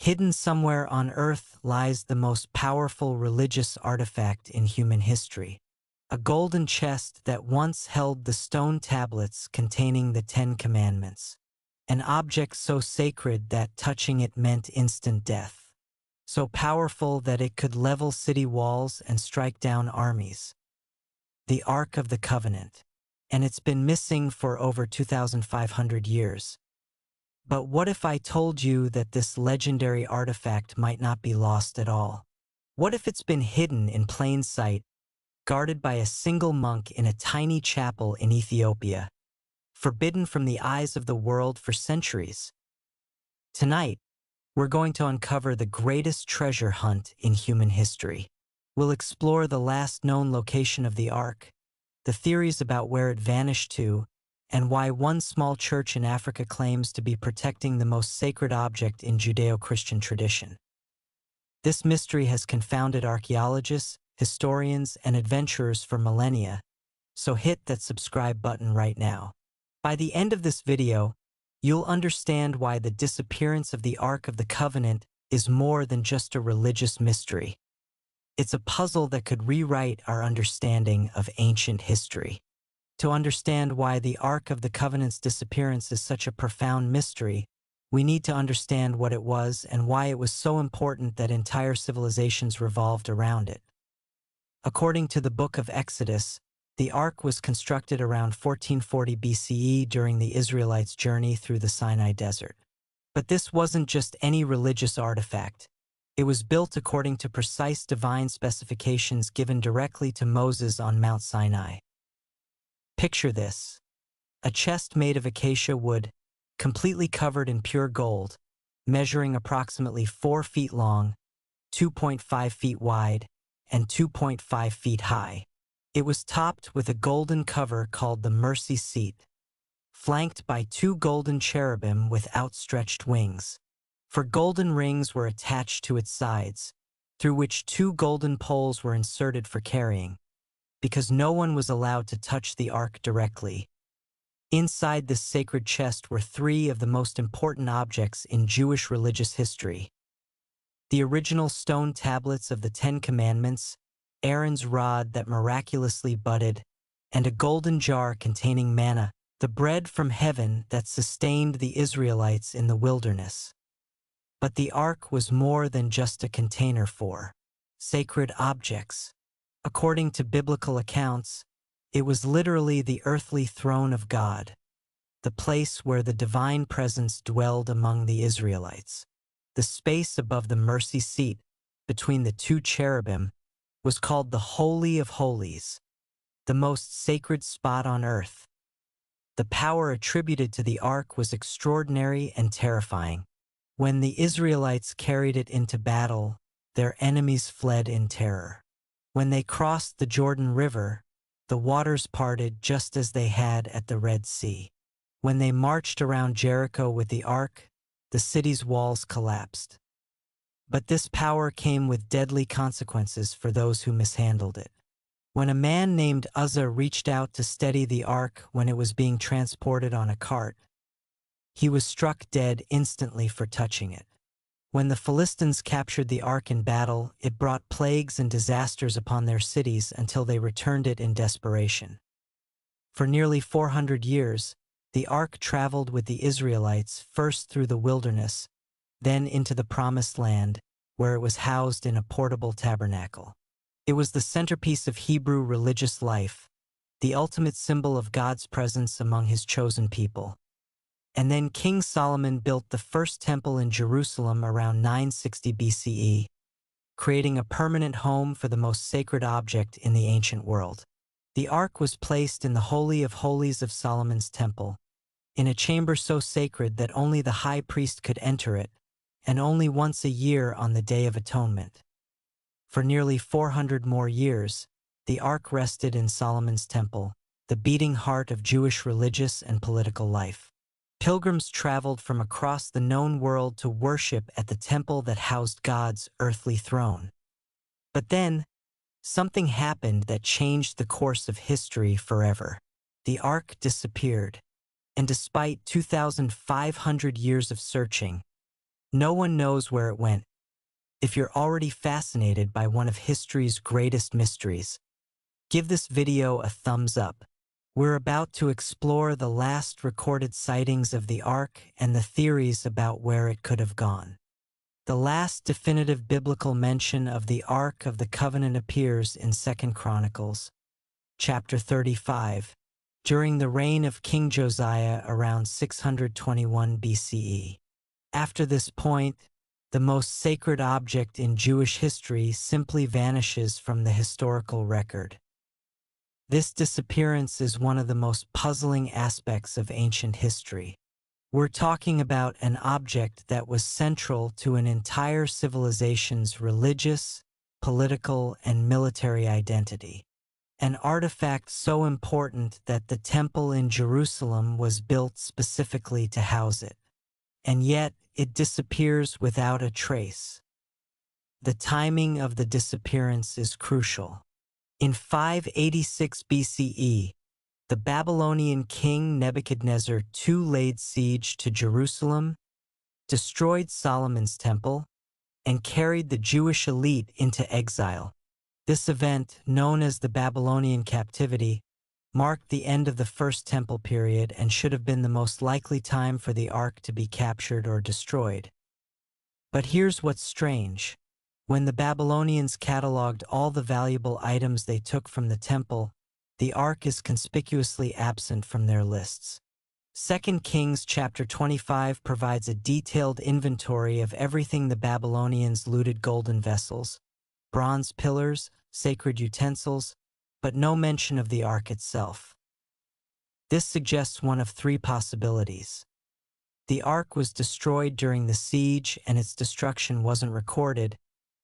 Hidden somewhere on Earth lies the most powerful religious artifact in human history, a golden chest that once held the stone tablets containing the Ten Commandments, an object so sacred that touching it meant instant death, so powerful that it could level city walls and strike down armies. The Ark of the Covenant, and it's been missing for over 2,500 years. But what if I told you that this legendary artifact might not be lost at all? What if it's been hidden in plain sight, guarded by a single monk in a tiny chapel in Ethiopia, forbidden from the eyes of the world for centuries? Tonight, we're going to uncover the greatest treasure hunt in human history. We'll explore the last known location of the Ark, the theories about where it vanished to, and why one small church in Africa claims to be protecting the most sacred object in Judeo-Christian tradition. This mystery has confounded archaeologists, historians, and adventurers for millennia, so hit that subscribe button right now. By the end of this video, you'll understand why the disappearance of the Ark of the Covenant is more than just a religious mystery. It's a puzzle that could rewrite our understanding of ancient history. To understand why the Ark of the Covenant's disappearance is such a profound mystery, we need to understand what it was and why it was so important that entire civilizations revolved around it. According to the Book of Exodus, the Ark was constructed around 1440 BCE during the Israelites' journey through the Sinai Desert. But this wasn't just any religious artifact. It was built according to precise divine specifications given directly to Moses on Mount Sinai. Picture this: a chest made of acacia wood, completely covered in pure gold, measuring approximately 4 feet long, 2.5 feet wide, and 2.5 feet high. It was topped with a golden cover called the mercy seat, flanked by 2 golden cherubim with outstretched wings. For golden rings were attached to its sides, through which 2 golden poles were inserted for carrying, because no one was allowed to touch the Ark directly. Inside this sacred chest were 3 of the most important objects in Jewish religious history: the original stone tablets of the Ten Commandments, Aaron's rod that miraculously budded, and a golden jar containing manna, the bread from heaven that sustained the Israelites in the wilderness. But the Ark was more than just a container for sacred objects. According to biblical accounts, it was literally the earthly throne of God, the place where the divine presence dwelled among the Israelites. The space above the mercy seat, between the 2 cherubim, was called the Holy of Holies, the most sacred spot on earth. The power attributed to the Ark was extraordinary and terrifying. When the Israelites carried it into battle, their enemies fled in terror. When they crossed the Jordan River, the waters parted just as they had at the Red Sea. When they marched around Jericho with the Ark, the city's walls collapsed. But this power came with deadly consequences for those who mishandled it. When a man named Uzzah reached out to steady the Ark when it was being transported on a cart, he was struck dead instantly for touching it. When the Philistines captured the Ark in battle, it brought plagues and disasters upon their cities until they returned it in desperation. For nearly 400 years, the Ark traveled with the Israelites first through the wilderness, then into the Promised Land, where it was housed in a portable tabernacle. It was the centerpiece of Hebrew religious life, the ultimate symbol of God's presence among His chosen people. And then King Solomon built the first temple in Jerusalem around 960 BCE, creating a permanent home for the most sacred object in the ancient world. The Ark was placed in the Holy of Holies of Solomon's temple, in a chamber so sacred that only the high priest could enter it, and only once a year on the Day of Atonement. For nearly 400 more years, the Ark rested in Solomon's temple, the beating heart of Jewish religious and political life. Pilgrims traveled from across the known world to worship at the temple that housed God's earthly throne. But then, something happened that changed the course of history forever. The Ark disappeared, and despite 2,500 years of searching, No one knows where it went. If you're already fascinated by one of history's greatest mysteries, give this video a thumbs up. We're about to explore the last recorded sightings of the Ark and the theories about where it could have gone. The last definitive biblical mention of the Ark of the Covenant appears in 2 Chronicles, chapter 35, during the reign of King Josiah around 621 BCE. After this point, the most sacred object in Jewish history simply vanishes from the historical record. This disappearance is one of the most puzzling aspects of ancient history. We're talking about an object that was central to an entire civilization's religious, political, and military identity. An artifact so important that the temple in Jerusalem was built specifically to house it. And yet, it disappears without a trace. The timing of the disappearance is crucial. In 586 BCE, the Babylonian king Nebuchadnezzar II laid siege to Jerusalem, destroyed Solomon's temple, and carried the Jewish elite into exile. This event, known as the Babylonian captivity, marked the end of the First Temple period and should have been the most likely time for the Ark to be captured or destroyed. But here's what's strange. When the Babylonians cataloged all the valuable items they took from the temple, the Ark is conspicuously absent from their lists. 2 Kings chapter 25 provides a detailed inventory of everything the Babylonians looted: golden vessels, bronze pillars, sacred utensils, but no mention of the Ark itself. This suggests one of three possibilities. The Ark was destroyed during the siege and its destruction wasn't recorded.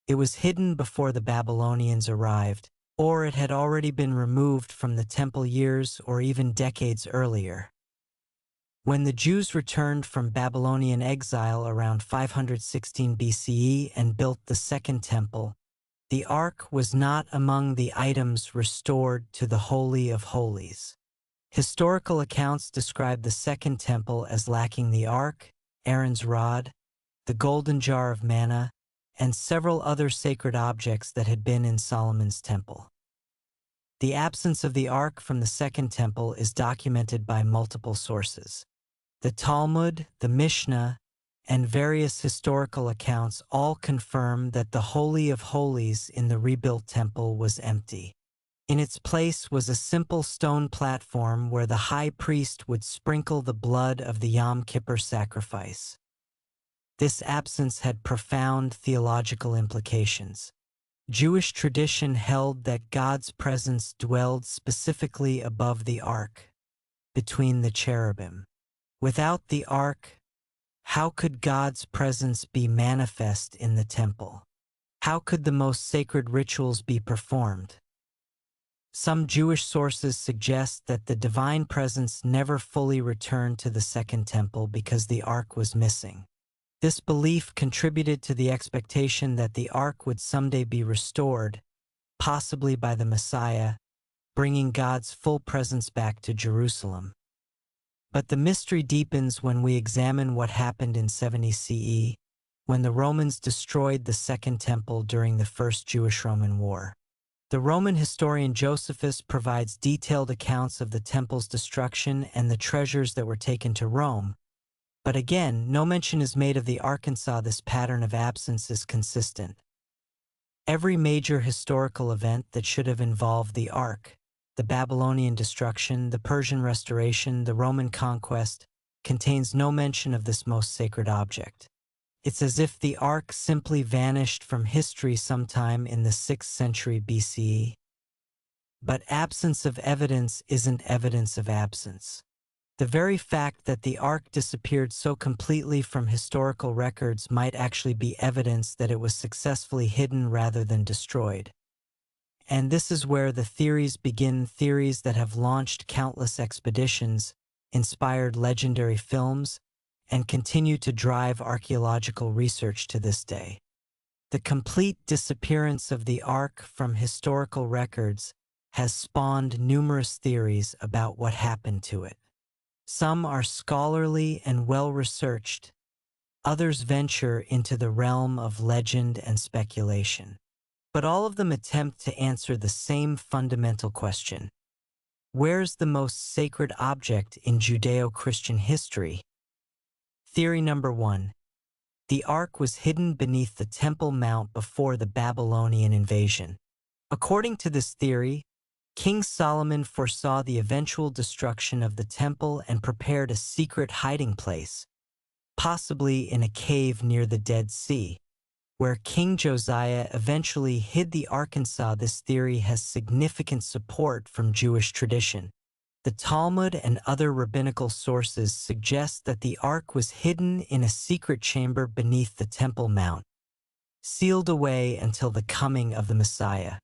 It was hidden before the Babylonians arrived, or it had already been removed from the temple years or even decades earlier. When the Jews returned from Babylonian exile around 516 BCE and built the Second Temple, the Ark was not among the items restored to the Holy of Holies. Historical accounts describe the Second Temple as lacking the Ark, Aaron's rod, the golden jar of manna, and several other sacred objects that had been in Solomon's temple. The absence of the Ark from the Second Temple is documented by multiple sources. The Talmud, the Mishnah, and various historical accounts all confirm that the Holy of Holies in the rebuilt temple was empty. In its place was a simple stone platform where the high priest would sprinkle the blood of the Yom Kippur sacrifice. This absence had profound theological implications. Jewish tradition held that God's presence dwelled specifically above the Ark, between the cherubim. Without the Ark, how could God's presence be manifest in the temple? How could the most sacred rituals be performed? Some Jewish sources suggest that the divine presence never fully returned to the Second Temple because the Ark was missing. This belief contributed to the expectation that the Ark would someday be restored, possibly by the Messiah, bringing God's full presence back to Jerusalem. But the mystery deepens when we examine what happened in 70 CE, when the Romans destroyed the Second Temple during the First Jewish-Roman War. The Roman historian Josephus provides detailed accounts of the temple's destruction and the treasures that were taken to Rome. But again, no mention is made of the Ark. This pattern of absence is consistent. Every major historical event that should have involved the Ark, the Babylonian destruction, the Persian restoration, the Roman conquest, contains no mention of this most sacred object. It's as if the Ark simply vanished from history sometime in the 6th century BCE. But absence of evidence isn't evidence of absence. The very fact that the Ark disappeared so completely from historical records might actually be evidence that it was successfully hidden rather than destroyed. And this is where the theories begin, theories that have launched countless expeditions, inspired legendary films, and continue to drive archaeological research to this day. The complete disappearance of the Ark from historical records has spawned numerous theories about what happened to it. Some are scholarly and well-researched, Others venture into the realm of legend and speculation. But all of them attempt to answer the same fundamental question. Where's the most sacred object in Judeo-Christian history? Theory number 1. The Ark was hidden beneath the Temple Mount before the Babylonian invasion. According to this theory, King Solomon foresaw the eventual destruction of the temple and prepared a secret hiding place, possibly in a cave near the Dead Sea, where King Josiah eventually hid the Arkansas. This theory has significant support from Jewish tradition. The Talmud and other rabbinical sources suggest that the Ark was hidden in a secret chamber beneath the Temple Mount, sealed away until the coming of the Messiah.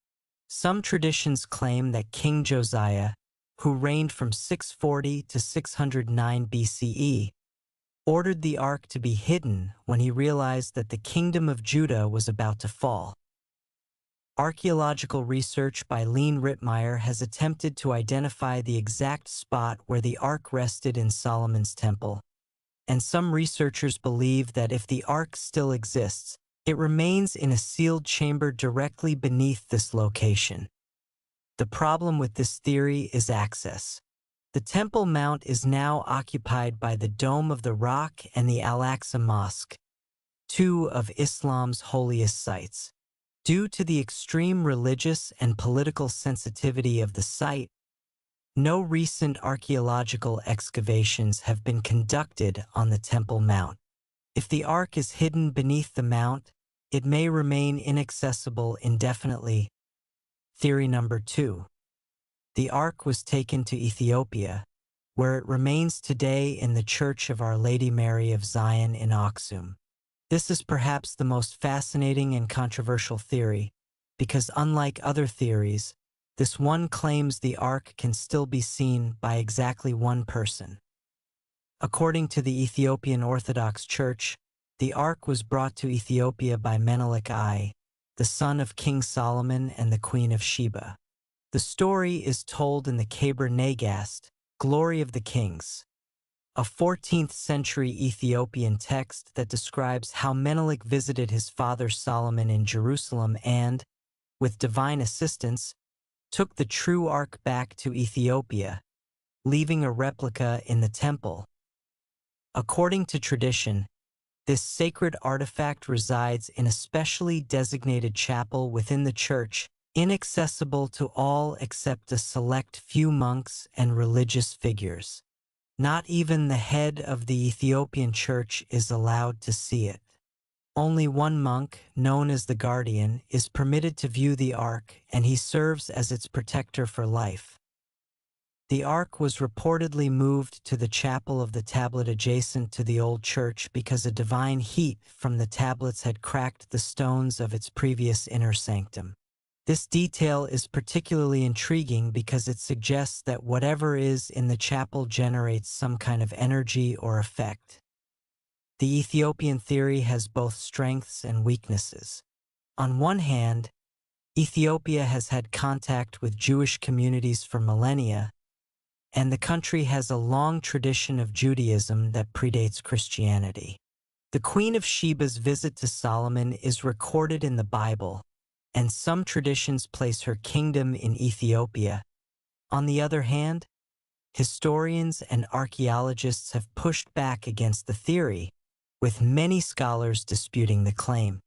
Some traditions claim that King Josiah, who reigned from 640 to 609 BCE, ordered the Ark to be hidden when he realized that the kingdom of Judah was about to fall. Archaeological research by Lean Rittmeyer has attempted to identify the exact spot where the Ark rested in Solomon's temple, and some researchers believe that if the Ark still exists, it remains in a sealed chamber directly beneath this location. The problem with this theory is access. The Temple Mount is now occupied by the Dome of the Rock and the Al-Aqsa Mosque, two of Islam's holiest sites. Due to the extreme religious and political sensitivity of the site, no recent archaeological excavations have been conducted on the Temple Mount. If the Ark is hidden beneath the mount, it may remain inaccessible indefinitely. Theory number 2. The Ark was taken to Ethiopia, where it remains today in the Church of Our Lady Mary of Zion in Aksum. This is perhaps the most fascinating and controversial theory, because unlike other theories, this one claims the Ark can still be seen by exactly one person. According to the Ethiopian Orthodox Church, the Ark was brought to Ethiopia by Menelik I, the son of King Solomon and the Queen of Sheba. The story is told in the Keber Nagast, Glory of the Kings, a 14th century Ethiopian text that describes how Menelik visited his father Solomon in Jerusalem and, with divine assistance, took the true Ark back to Ethiopia, leaving a replica in the temple. According to tradition, this sacred artifact resides in a specially designated chapel within the church, inaccessible to all except a select few monks and religious figures. Not even the head of the Ethiopian church is allowed to see it. Only one monk, known as the Guardian, is permitted to view the Ark, and he serves as its protector for life. The Ark was reportedly moved to the chapel of the tablet adjacent to the old church because a divine heat from the tablets had cracked the stones of its previous inner sanctum. This detail is particularly intriguing because it suggests that whatever is in the chapel generates some kind of energy or effect. The Ethiopian theory has both strengths and weaknesses. On one hand, Ethiopia has had contact with Jewish communities for millennia, and the country has a long tradition of Judaism that predates Christianity. The Queen of Sheba's visit to Solomon is recorded in the Bible, and some traditions place her kingdom in Ethiopia. On the other hand, historians and archaeologists have pushed back against the theory, with many scholars disputing the claim.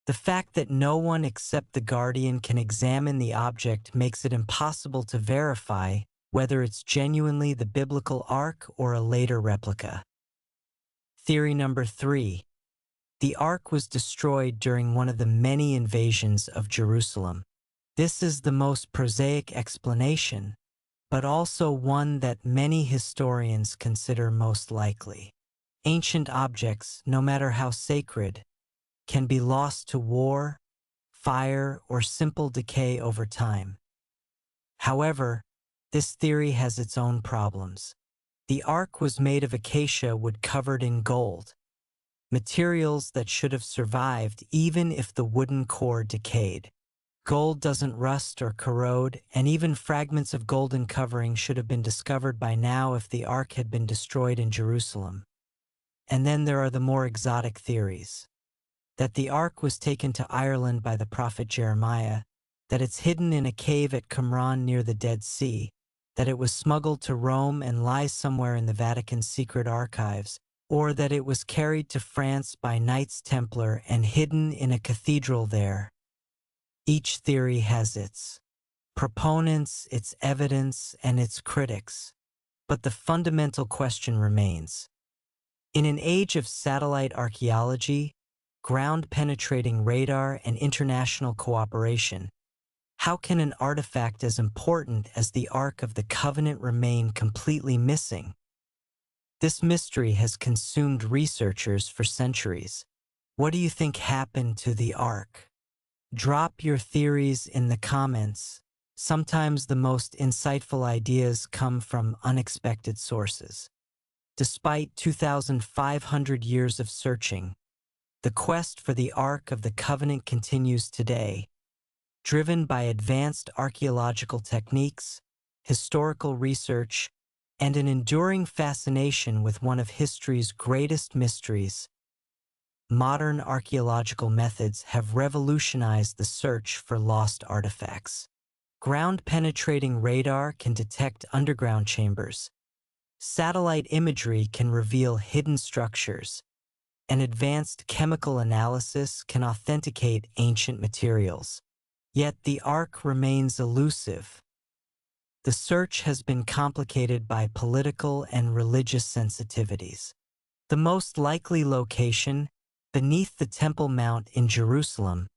The fact that no one except the Guardian can examine the object makes it impossible to verify whether it's genuinely the biblical Ark or a later replica. Theory number 3. The Ark was destroyed during one of the many invasions of Jerusalem. This is the most prosaic explanation, but also one that many historians consider most likely. Ancient objects, no matter how sacred, can be lost to war, fire, or simple decay over time. However, this theory has its own problems. The Ark was made of acacia wood covered in gold, materials that should have survived even if the wooden core decayed. Gold doesn't rust or corrode, and even fragments of golden covering should have been discovered by now if the Ark had been destroyed in Jerusalem. And then there are the more exotic theories. That the ark was taken to Ireland by the prophet Jeremiah, that it's hidden in a cave at Qumran near the Dead Sea, that it was smuggled to Rome and lies somewhere in the Vatican's secret archives, or that it was carried to France by Knights Templar and hidden in a cathedral there. Each theory has its proponents, its evidence, and its critics. But the fundamental question remains. In an age of satellite archaeology, ground-penetrating radar, and international cooperation, how can an artifact as important as the Ark of the Covenant remain completely missing? This mystery has consumed researchers for centuries. What do you think happened to the Ark? Drop your theories in the comments. Sometimes the most insightful ideas come from unexpected sources. Despite 2,500 years of searching, the quest for the Ark of the Covenant continues today, driven by advanced archaeological techniques, historical research, and an enduring fascination with one of history's greatest mysteries. Modern archaeological methods have revolutionized the search for lost artifacts. Ground-penetrating radar can detect underground chambers. Satellite imagery can reveal hidden structures, and advanced chemical analysis can authenticate ancient materials. Yet the Ark remains elusive. The search has been complicated by political and religious sensitivities. The most likely location, beneath the Temple Mount in Jerusalem,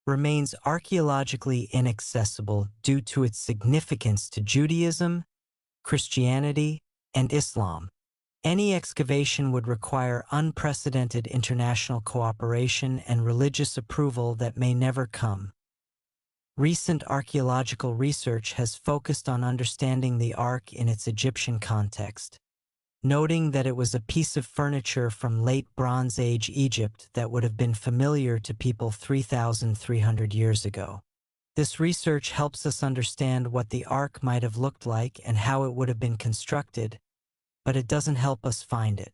remains archaeologically inaccessible due to its significance to Judaism, Christianity, and Islam. Any excavation would require unprecedented international cooperation and religious approval that may never come. Recent archaeological research has focused on understanding the Ark in its Egyptian context, noting that it was a piece of furniture from late Bronze Age Egypt that would have been familiar to people 3,300 years ago. This research helps us understand what the Ark might have looked like and how it would have been constructed, but it doesn't help us find it.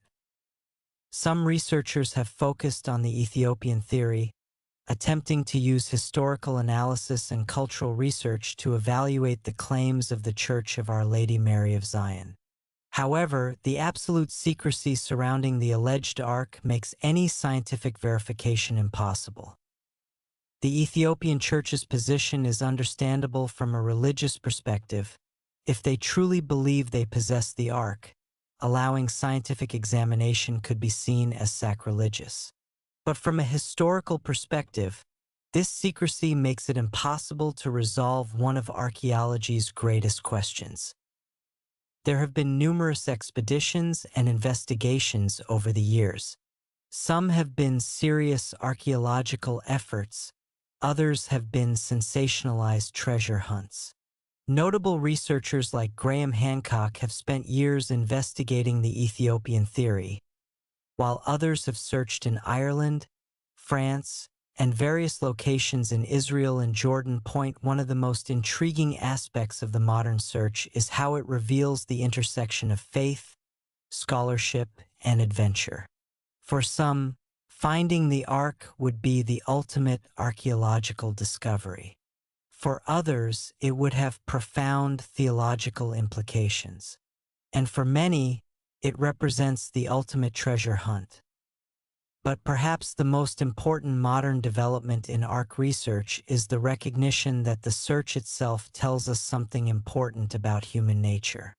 Some researchers have focused on the Ethiopian theory, attempting to use historical analysis and cultural research to evaluate the claims of the Church of Our Lady Mary of Zion. However, the absolute secrecy surrounding the alleged Ark makes any scientific verification impossible. The Ethiopian Church's position is understandable from a religious perspective. If they truly believe they possess the Ark, allowing scientific examination could be seen as sacrilegious. But from a historical perspective, this secrecy makes it impossible to resolve one of archaeology's greatest questions. There have been numerous expeditions and investigations over the years. Some have been serious archaeological efforts, others have been sensationalized treasure hunts. Notable researchers like Graham Hancock have spent years investigating the Ethiopian theory, while others have searched in Ireland, France, and various locations in Israel and Jordan. One of the most intriguing aspects of the modern search is how it reveals the intersection of faith, scholarship, and adventure. For some, finding the Ark would be the ultimate archaeological discovery. For others, it would have profound theological implications. And for many, it represents the ultimate treasure hunt. But perhaps the most important modern development in Ark research is the recognition that the search itself tells us something important about human nature.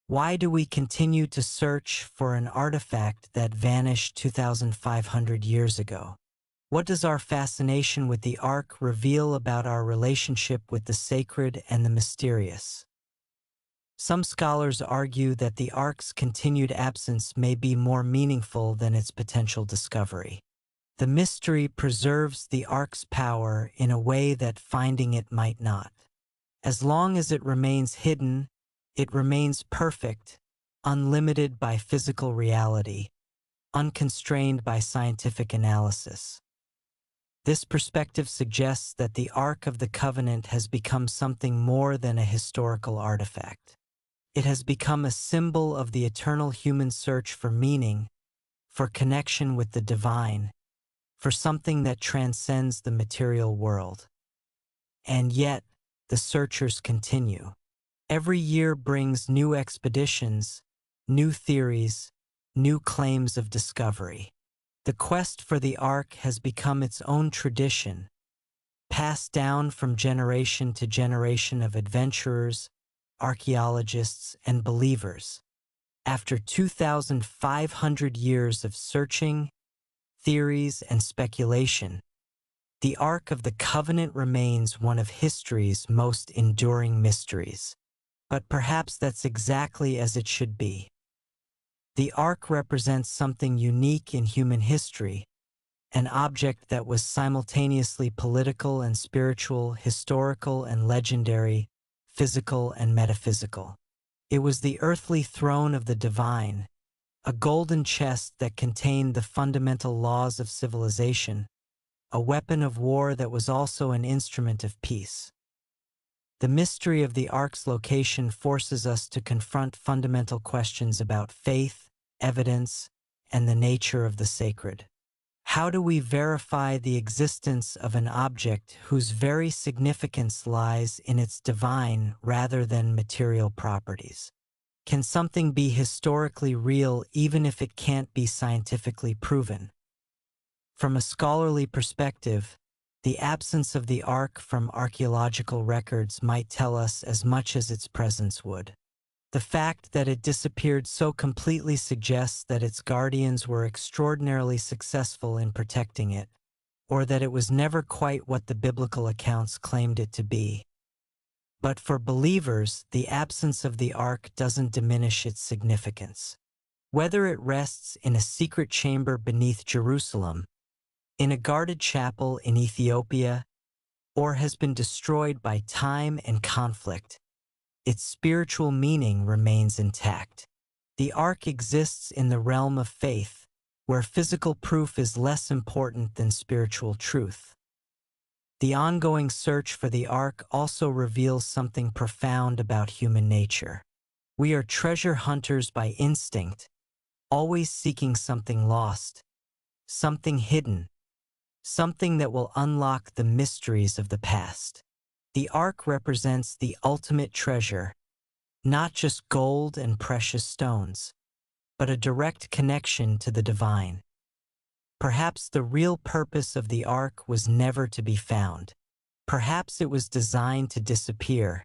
Why do we continue to search for an artifact that vanished 2,500 years ago? What does our fascination with the Ark reveal about our relationship with the sacred and the mysterious? Some scholars argue that the Ark's continued absence may be more meaningful than its potential discovery. The mystery preserves the Ark's power in a way that finding it might not. As long as it remains hidden, it remains perfect, unlimited by physical reality, unconstrained by scientific analysis. This perspective suggests that the Ark of the Covenant has become something more than a historical artifact. It has become a symbol of the eternal human search for meaning, for connection with the divine, for something that transcends the material world. And yet, the searchers continue. Every year brings new expeditions, new theories, new claims of discovery. The quest for the Ark has become its own tradition, passed down from generation to generation of adventurers, archaeologists, and believers. After 2,500 years of searching, theories, and speculation, the Ark of the Covenant remains one of history's most enduring mysteries. But perhaps that's exactly as it should be. The Ark represents something unique in human history, an object that was simultaneously political and spiritual, historical and legendary, physical and metaphysical. It was the earthly throne of the divine, a golden chest that contained the fundamental laws of civilization, a weapon of war that was also an instrument of peace. The mystery of the Ark's location forces us to confront fundamental questions about faith, evidence, and the nature of the sacred. How do we verify the existence of an object whose very significance lies in its divine rather than material properties? Can something be historically real even if it can't be scientifically proven? From a scholarly perspective, the absence of the Ark from archaeological records might tell us as much as its presence would. The fact that it disappeared so completely suggests that its guardians were extraordinarily successful in protecting it, or that it was never quite what the biblical accounts claimed it to be. But for believers, the absence of the Ark doesn't diminish its significance. Whether it rests in a secret chamber beneath Jerusalem, in a guarded chapel in Ethiopia, or has been destroyed by time and conflict, its spiritual meaning remains intact. The Ark exists in the realm of faith, where physical proof is less important than spiritual truth. The ongoing search for the Ark also reveals something profound about human nature. We are treasure hunters by instinct, always seeking something lost, something hidden, something that will unlock the mysteries of the past. The Ark represents the ultimate treasure, not just gold and precious stones, but a direct connection to the divine. Perhaps the real purpose of the Ark was never to be found. Perhaps it was designed to disappear,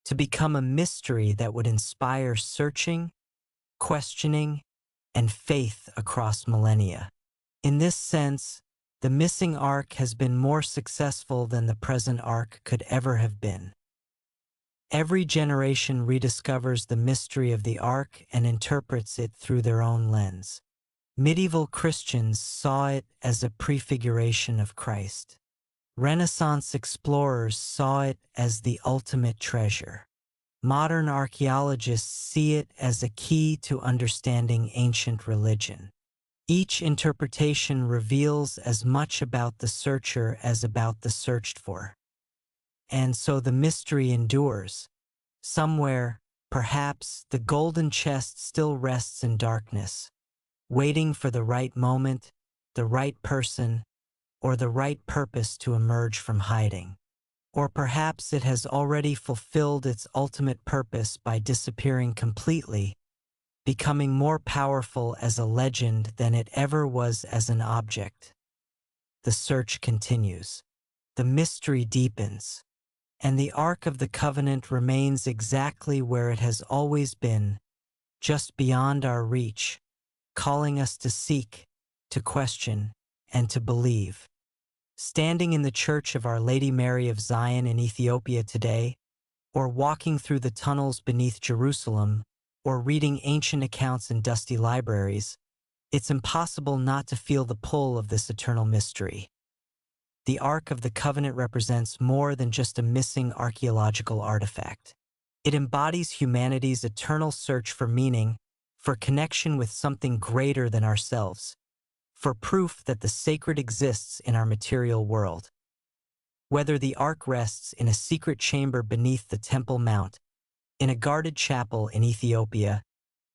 to become a mystery that would inspire searching, questioning, and faith across millennia. In this sense, the missing Ark has been more successful than the present Ark could ever have been. Every generation rediscovers the mystery of the Ark and interprets it through their own lens. Medieval Christians saw it as a prefiguration of Christ. Renaissance explorers saw it as the ultimate treasure. Modern archaeologists see it as a key to understanding ancient religion. Each interpretation reveals as much about the searcher as about the searched for. And so the mystery endures. Somewhere, perhaps, the golden chest still rests in darkness, waiting for the right moment, the right person, or the right purpose to emerge from hiding. Or perhaps it has already fulfilled its ultimate purpose by disappearing completely, becoming more powerful as a legend than it ever was as an object. The search continues. The mystery deepens. And the Ark of the Covenant remains exactly where it has always been, just beyond our reach, calling us to seek, to question, and to believe. Standing in the Church of Our Lady Mary of Zion in Ethiopia today, or walking through the tunnels beneath Jerusalem, or reading ancient accounts in dusty libraries, it's impossible not to feel the pull of this eternal mystery. The Ark of the Covenant represents more than just a missing archaeological artifact. It embodies humanity's eternal search for meaning, for connection with something greater than ourselves, for proof that the sacred exists in our material world. Whether the Ark rests in a secret chamber beneath the Temple Mount, in a guarded chapel in Ethiopia,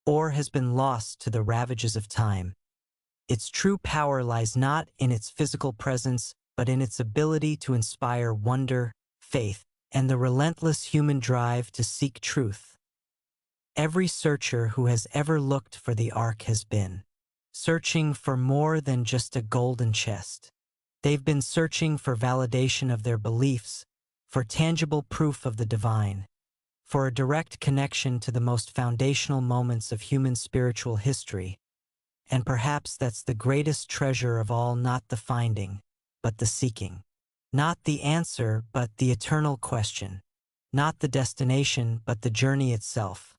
or has been lost to the ravages of time, Its true power lies not in its physical presence, but in its ability to inspire wonder, faith, and the relentless human drive to seek truth. Every searcher who has ever looked for the Ark has been searching for more than just a golden chest. They've been searching for validation of their beliefs, for tangible proof of the divine, for a direct connection to the most foundational moments of human spiritual history. And perhaps that's the greatest treasure of all, not the finding, but the seeking. Not the answer, but the eternal question. Not the destination, but the journey itself.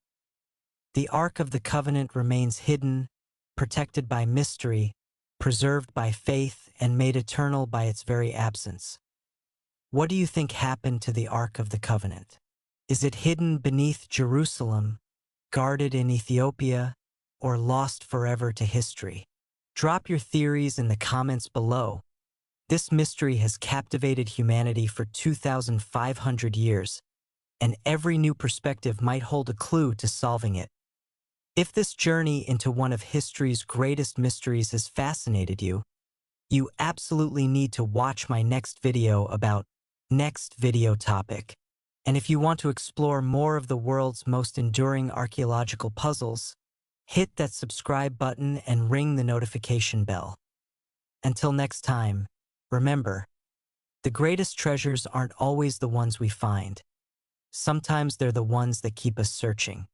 The Ark of the Covenant remains hidden, protected by mystery, preserved by faith, and made eternal by its very absence. What do you think happened to the Ark of the Covenant? Is it hidden beneath Jerusalem, guarded in Ethiopia, or lost forever to history? Drop your theories in the comments below. This mystery has captivated humanity for 2,500 years, and every new perspective might hold a clue to solving it. If this journey into one of history's greatest mysteries has fascinated you, you absolutely need to watch my next video about next video topic. And if you want to explore more of the world's most enduring archaeological puzzles, hit that subscribe button and ring the notification bell. Until next time, remember, the greatest treasures aren't always the ones we find. Sometimes they're the ones that keep us searching.